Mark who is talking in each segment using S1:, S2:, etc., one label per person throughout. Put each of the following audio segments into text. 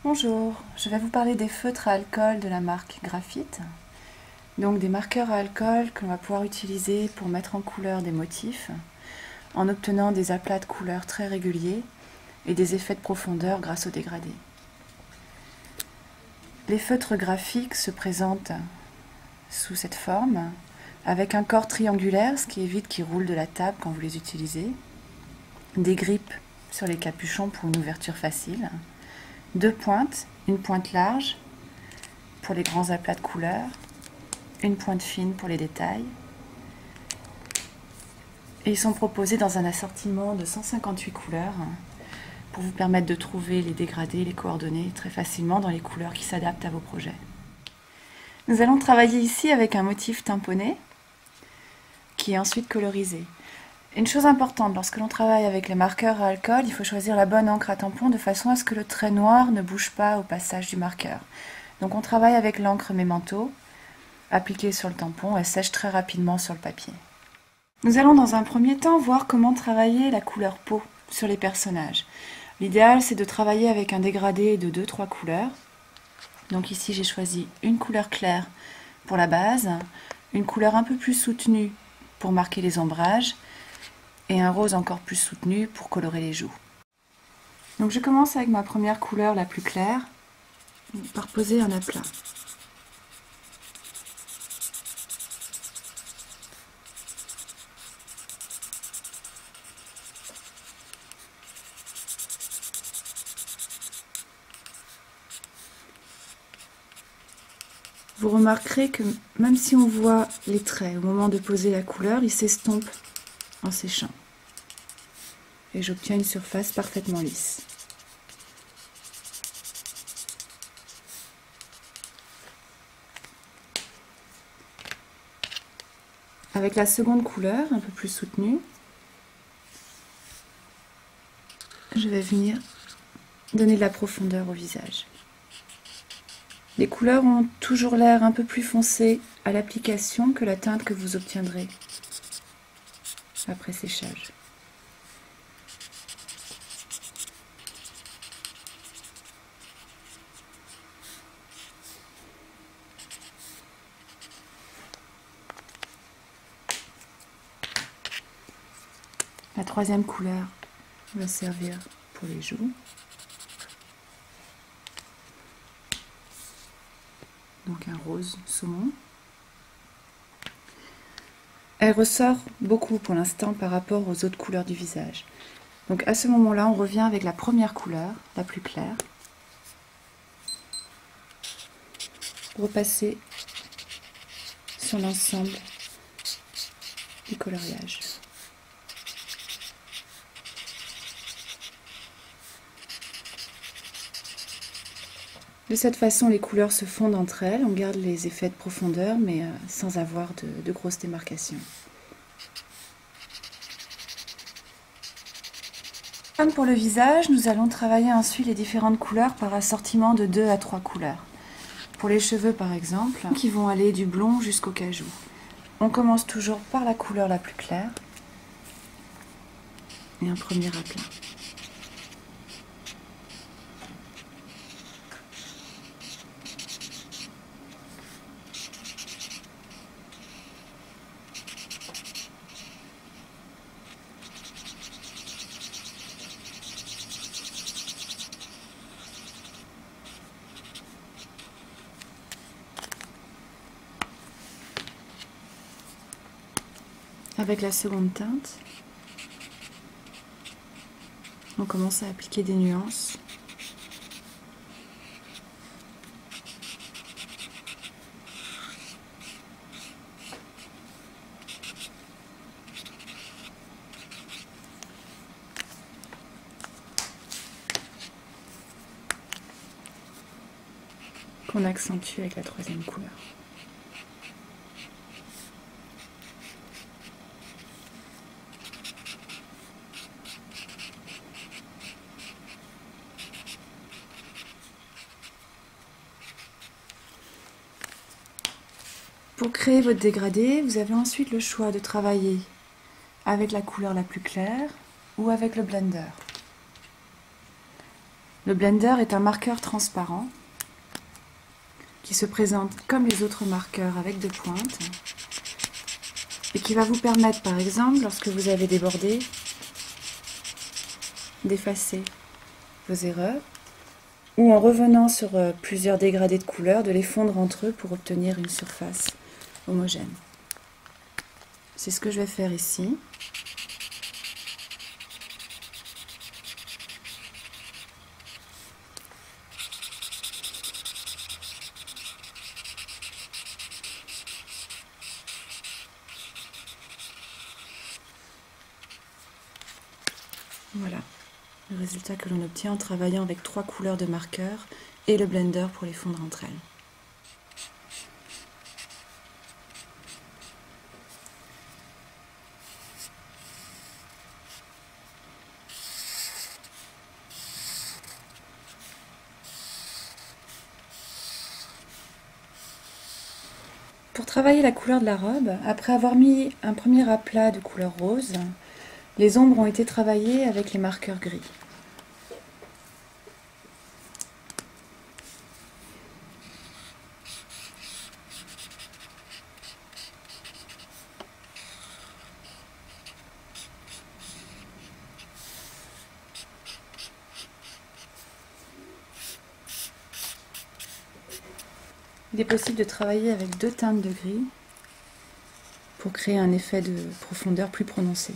S1: Bonjour, je vais vous parler des feutres à alcool de la marque Graphite. Donc des marqueurs à alcool que l'on va pouvoir utiliser pour mettre en couleur des motifs en obtenant des aplats de couleurs très réguliers et des effets de profondeur grâce au dégradé. Les feutres graphiques se présentent sous cette forme avec un corps triangulaire, ce qui évite qu'ils roulent de la table quand vous les utilisez, des grippes sur les capuchons pour une ouverture facile, deux pointes, une pointe large pour les grands aplats de couleurs, une pointe fine pour les détails. Et ils sont proposés dans un assortiment de 158 couleurs pour vous permettre de trouver les dégradés, les coordonnées très facilement dans les couleurs qui s'adaptent à vos projets. Nous allons travailler ici avec un motif tamponné qui est ensuite colorisé. Une chose importante, lorsque l'on travaille avec les marqueurs à alcool, il faut choisir la bonne encre à tampon de façon à ce que le trait noir ne bouge pas au passage du marqueur. Donc on travaille avec l'encre Memento, appliquée sur le tampon, elle sèche très rapidement sur le papier. Nous allons dans un premier temps voir comment travailler la couleur peau sur les personnages. L'idéal, c'est de travailler avec un dégradé de 2-3 couleurs. Donc ici, j'ai choisi une couleur claire pour la base, une couleur un peu plus soutenue pour marquer les ombrages, et un rose encore plus soutenu pour colorer les joues. Donc je commence avec ma première couleur la plus claire, par poser un aplat. Vous remarquerez que même si on voit les traits au moment de poser la couleur, ils s'estompent en séchant. Et j'obtiens une surface parfaitement lisse. Avec la seconde couleur, un peu plus soutenue, je vais venir donner de la profondeur au visage. Les couleurs ont toujours l'air un peu plus foncé à l'application que la teinte que vous obtiendrez après séchage. La troisième couleur va servir pour les joues. Donc un rose saumon. Elle ressort beaucoup pour l'instant par rapport aux autres couleurs du visage. Donc à ce moment-là, on revient avec la première couleur, la plus claire. Repasser sur l'ensemble du coloriage. De cette façon, les couleurs se fondent entre elles, on garde les effets de profondeur, mais sans avoir de grosses démarcations. Comme pour le visage, nous allons travailler ensuite les différentes couleurs par assortiment de 2 à 3 couleurs. Pour les cheveux par exemple, qui vont aller du blond jusqu'au cajou. On commence toujours par la couleur la plus claire et un premier aplat. Avec la seconde teinte, on commence à appliquer des nuances. Qu'on accentue avec la troisième couleur. Pour créer votre dégradé, vous avez ensuite le choix de travailler avec la couleur la plus claire ou avec le blender. Le blender est un marqueur transparent qui se présente comme les autres marqueurs avec deux pointes et qui va vous permettre, par exemple, lorsque vous avez débordé, d'effacer vos erreurs ou en revenant sur plusieurs dégradés de couleurs, de les fondre entre eux pour obtenir une surface homogène. C'est ce que je vais faire ici. Voilà le résultat que l'on obtient en travaillant avec 3 couleurs de marqueurs et le blender pour les fondre entre elles. Pour travailler la couleur de la robe, après avoir mis un premier aplat de couleur rose, les ombres ont été travaillées avec les marqueurs gris. Il est possible de travailler avec 2 teintes de gris pour créer un effet de profondeur plus prononcé.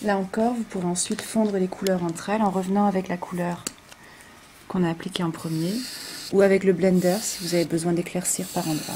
S1: Là encore, vous pourrez ensuite fondre les couleurs entre elles en revenant avec la couleur qu'on a appliquée en premier ou avec le blender si vous avez besoin d'éclaircir par endroits.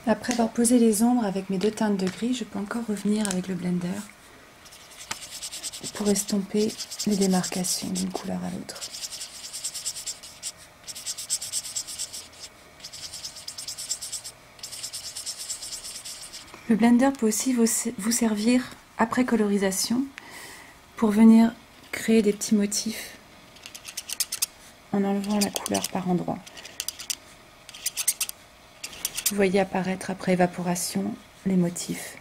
S1: Après avoir posé les ombres avec mes 2 teintes de gris, je peux encore revenir avec le blender pour estomper les démarcations d'une couleur à l'autre. Le blender peut aussi vous servir après colorisation pour venir créer des petits motifs en enlevant la couleur par endroits. Vous voyez apparaître après évaporation les motifs.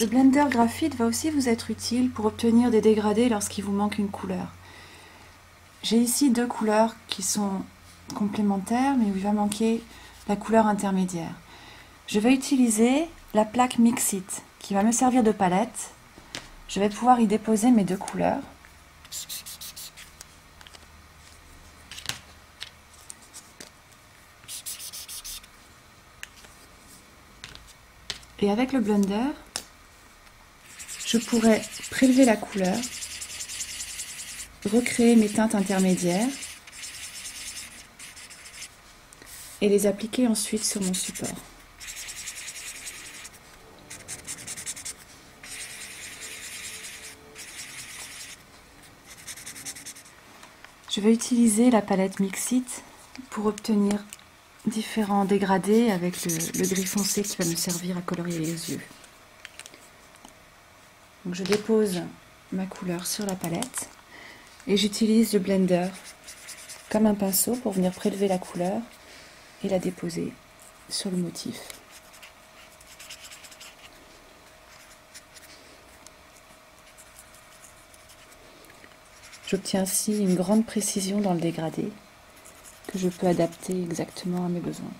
S1: Le blender graphite va aussi vous être utile pour obtenir des dégradés lorsqu'il vous manque une couleur. J'ai ici 2 couleurs qui sont complémentaires, mais où il va manquer la couleur intermédiaire. Je vais utiliser la plaque Mixit qui va me servir de palette. Je vais pouvoir y déposer mes 2 couleurs. Et avec le blender, je pourrais prélever la couleur, recréer mes teintes intermédiaires et les appliquer ensuite sur mon support. Je vais utiliser la palette Mixit pour obtenir différents dégradés avec le gris foncé qui va me servir à colorier les yeux. Donc je dépose ma couleur sur la palette et j'utilise le blender comme un pinceau pour venir prélever la couleur et la déposer sur le motif. J'obtiens ainsi une grande précision dans le dégradé que je peux adapter exactement à mes besoins.